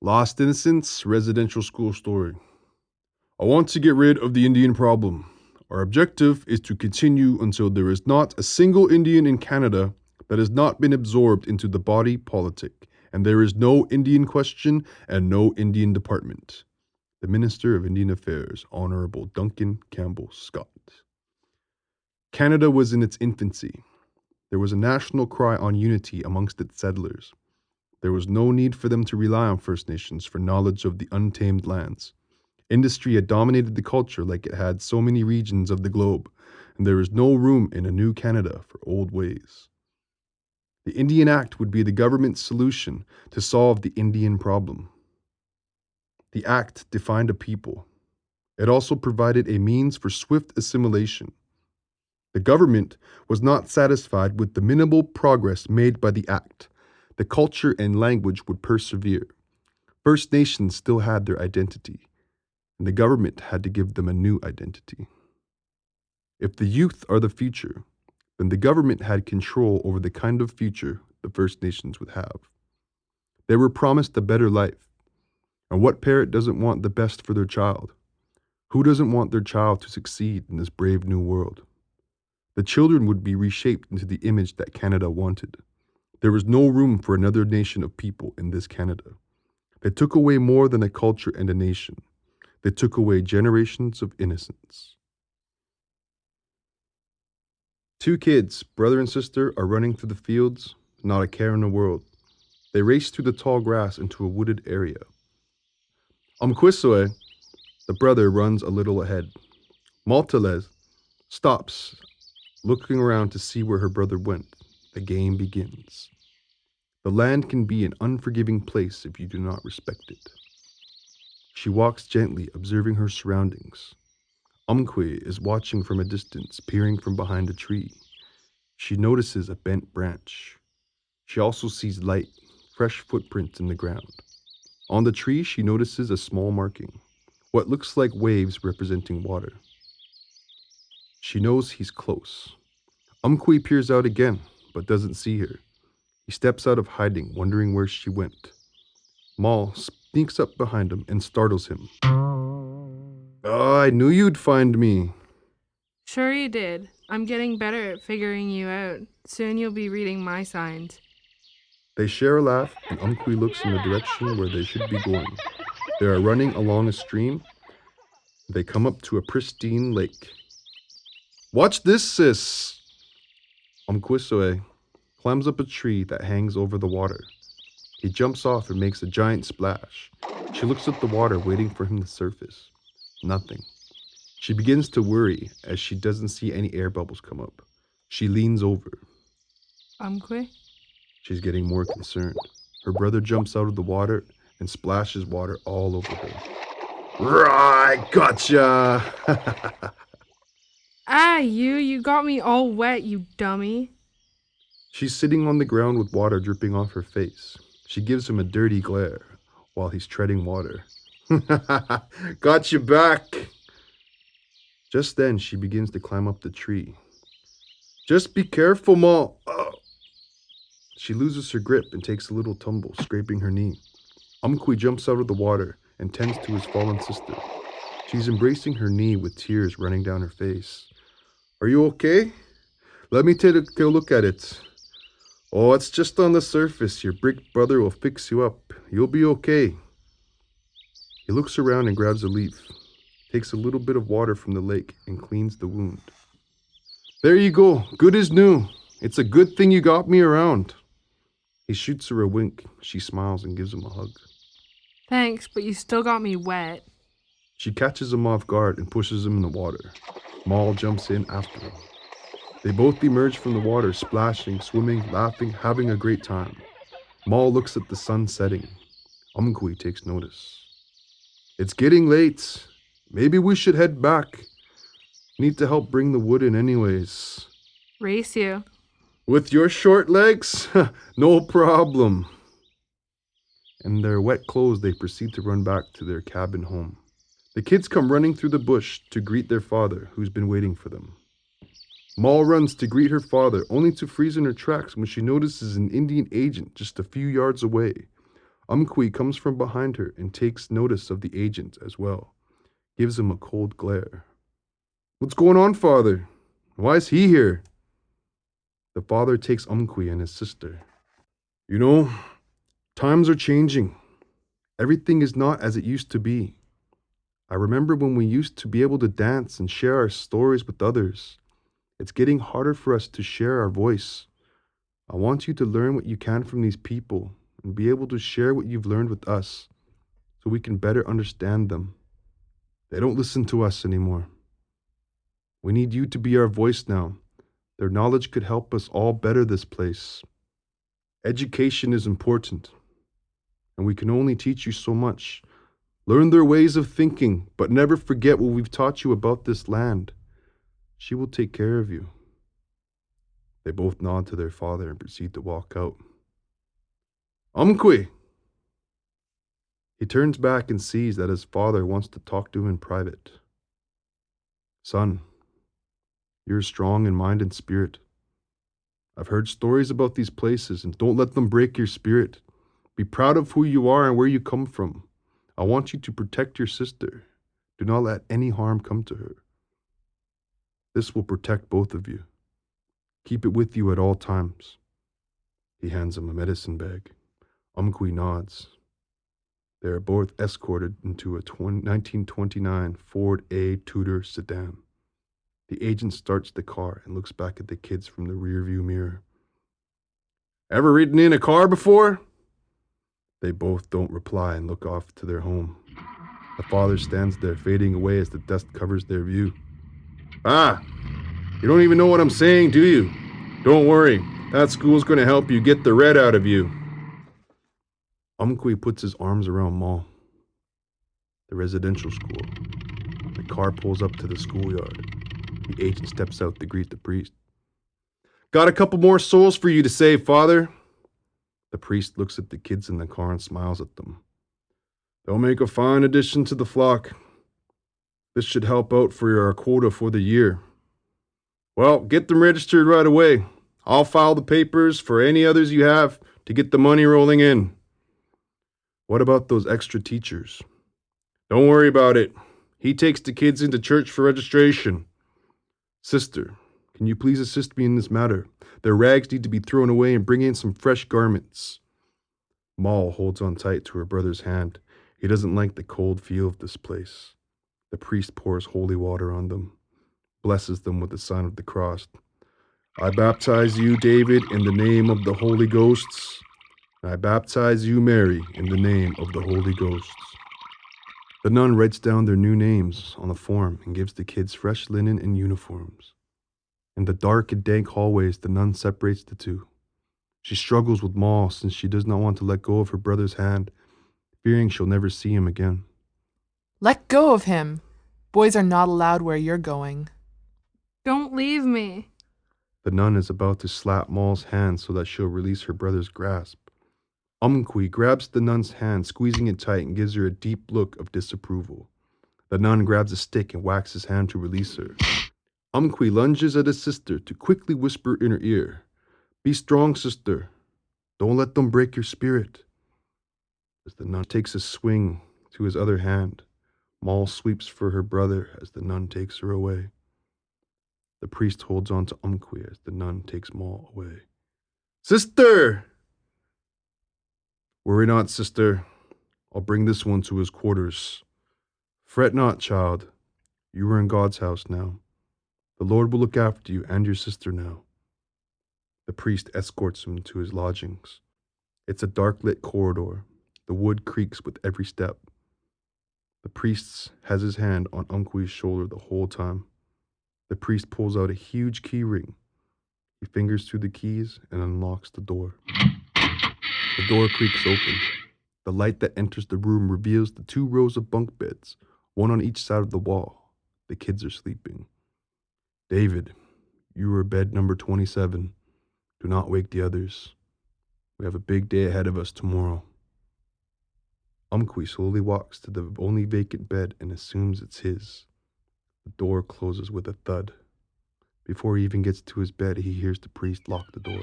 Lost Innocence Residential School Story. I want to get rid of the Indian problem. Our objective is to continue until there is not a single Indian in Canada that has not been absorbed into the body politic, and there is no Indian question and no Indian department. The Minister of Indian Affairs, Honorable Duncan Campbell Scott. Canada was in its infancy. There was a national cry on unity amongst its settlers. There was no need for them to rely on First Nations for knowledge of the untamed lands. Industry had dominated the culture like it had so many regions of the globe, and there was no room in a new Canada for old ways. The Indian Act would be the government's solution to solve the Indian problem. The Act defined a people. It also provided a means for swift assimilation. The government was not satisfied with the minimal progress made by the Act. The culture and language would persevere. First Nations still had their identity, and the government had to give them a new identity. If the youth are the future, then the government had control over the kind of future the First Nations would have. They were promised a better life. And what parent doesn't want the best for their child? Who doesn't want their child to succeed in this brave new world? The children would be reshaped into the image that Canada wanted. There was no room for another nation of people in this Canada. They took away more than a culture and a nation. They took away generations of innocence. Two kids, brother and sister, are running through the fields, not a care in the world. They race through the tall grass into a wooded area. Umkwiswe, the brother, runs a little ahead. Maltales stops, looking around to see where her brother went. The game begins. The land can be an unforgiving place if you do not respect it. She walks gently, observing her surroundings. Umkwe is watching from a distance, peering from behind a tree. She notices a bent branch. She also sees light, fresh footprints in the ground. On the tree, she notices a small marking, what looks like waves representing water. She knows he's close. Umkwe peers out again, but doesn't see her. He steps out of hiding, wondering where she went. Mal sneaks up behind him and startles him. Oh, I knew you'd find me. Sure you did. I'm getting better at figuring you out. Soon you'll be reading my signs. They share a laugh, and Umkwe looks in the direction where they should be going. They are running along a stream. They come up to a pristine lake. Watch this, sis! Umkwiswe climbs up a tree that hangs over the water. He jumps off and makes a giant splash. She looks at the water, waiting for him to surface. Nothing. She begins to worry as she doesn't see any air bubbles come up. She leans over. Umkwe? She's getting more concerned. Her brother jumps out of the water and splashes water all over her. Right, gotcha! Ah, you got me all wet, you dummy. She's sitting on the ground with water dripping off her face. She gives him a dirty glare while he's treading water. Got you back! Just then, she begins to climb up the tree. Just be careful, Ma. Oh. She loses her grip and takes a little tumble, scraping her knee. Umkwe jumps out of the water and tends to his fallen sister. She's embracing her knee with tears running down her face. Are you okay? Let me take a look at it. Oh, it's just on the surface. Your big brother will fix you up. You'll be okay. He looks around and grabs a leaf, takes a little bit of water from the lake, and cleans the wound. There you go. Good as new. It's a good thing you got me around. He shoots her a wink. She smiles and gives him a hug. Thanks, but you still got me wet. She catches him off guard and pushes him in the water. Mal jumps in after him. They both emerge from the water, splashing, swimming, laughing, having a great time. Mal looks at the sun setting. Umkwe takes notice. It's getting late. Maybe we should head back. Need to help bring the wood in anyways. Race you. With your short legs? No problem. In their wet clothes, they proceed to run back to their cabin home. The kids come running through the bush to greet their father, who's been waiting for them. Mal runs to greet her father, only to freeze in her tracks when she notices an Indian agent just a few yards away. Umqui comes from behind her and takes notice of the agent as well, gives him a cold glare. What's going on, father? Why is he here? The father takes Umqui and his sister. You know, times are changing. Everything is not as it used to be. I remember when we used to be able to dance and share our stories with others. It's getting harder for us to share our voice. I want you to learn what you can from these people and be able to share what you've learned with us so we can better understand them. They don't listen to us anymore. We need you to be our voice now. Their knowledge could help us all better this place. Education is important, and we can only teach you so much. Learn their ways of thinking, but never forget what we've taught you about this land. She will take care of you. They both nod to their father and proceed to walk out. Umqui! He turns back and sees that his father wants to talk to him in private. Son, you're strong in mind and spirit. I've heard stories about these places, and don't let them break your spirit. Be proud of who you are and where you come from. I want you to protect your sister. Do not let any harm come to her. This will protect both of you. Keep it with you at all times. He hands him a medicine bag. Umqui nods. They are both escorted into a 1929 Ford A Tudor sedan. The agent starts the car and looks back at the kids from the rearview mirror. Ever ridden in a car before? They both don't reply and look off to their home. The father stands there, fading away as the dust covers their view. Ah, you don't even know what I'm saying, do you? Don't worry, that school's going to help you get the red out of you. Umqui puts his arms around Maul. The residential school. The car pulls up to the schoolyard. The agent steps out to greet the priest. Got a couple more souls for you to save, Father. The priest looks at the kids in the car and smiles at them. They'll make a fine addition to the flock. This should help out for our quota for the year. Well, get them registered right away. I'll file the papers for any others you have to get the money rolling in. What about those extra teachers? Don't worry about it. He takes the kids into church for registration. Sister, can you please assist me in this matter? Their rags need to be thrown away and bring in some fresh garments. Maul holds on tight to her brother's hand. He doesn't like the cold feel of this place. The priest pours holy water on them, blesses them with the sign of the cross. I baptize you, David, in the name of the Holy Ghosts. I baptize you, Mary, in the name of the Holy Ghosts. The nun writes down their new names on a form and gives the kids fresh linen and uniforms. In the dark and dank hallways, the nun separates the two. She struggles with Maul since she does not want to let go of her brother's hand, fearing she'll never see him again. Let go of him. Boys are not allowed where you're going. Don't leave me. The nun is about to slap Maul's hand so that she'll release her brother's grasp. Umqui grabs the nun's hand, squeezing it tight, and gives her a deep look of disapproval. The nun grabs a stick and whacks his hand to release her. Umqui lunges at his sister to quickly whisper in her ear, Be strong, sister. Don't let them break your spirit. As the nun takes a swing to his other hand, Maul sweeps for her brother as the nun takes her away. The priest holds on to Umqui as the nun takes Maul away. Sister! Worry not, sister. I'll bring this one to his quarters. Fret not, child. You are in God's house now. The Lord will look after you and your sister now. The priest escorts him to his lodgings. It's a dark-lit corridor. The wood creaks with every step. The priest has his hand on Umqui's shoulder the whole time. The priest pulls out a huge key ring. He fingers through the keys and unlocks the door. The door creaks open. The light that enters the room reveals the 2 rows of bunk beds, one on each side of the wall. The kids are sleeping. David, you are bed number 27. Do not wake the others. We have a big day ahead of us tomorrow. Umqui slowly walks to the only vacant bed and assumes it's his. The door closes with a thud. Before he even gets to his bed, he hears the priest lock the door.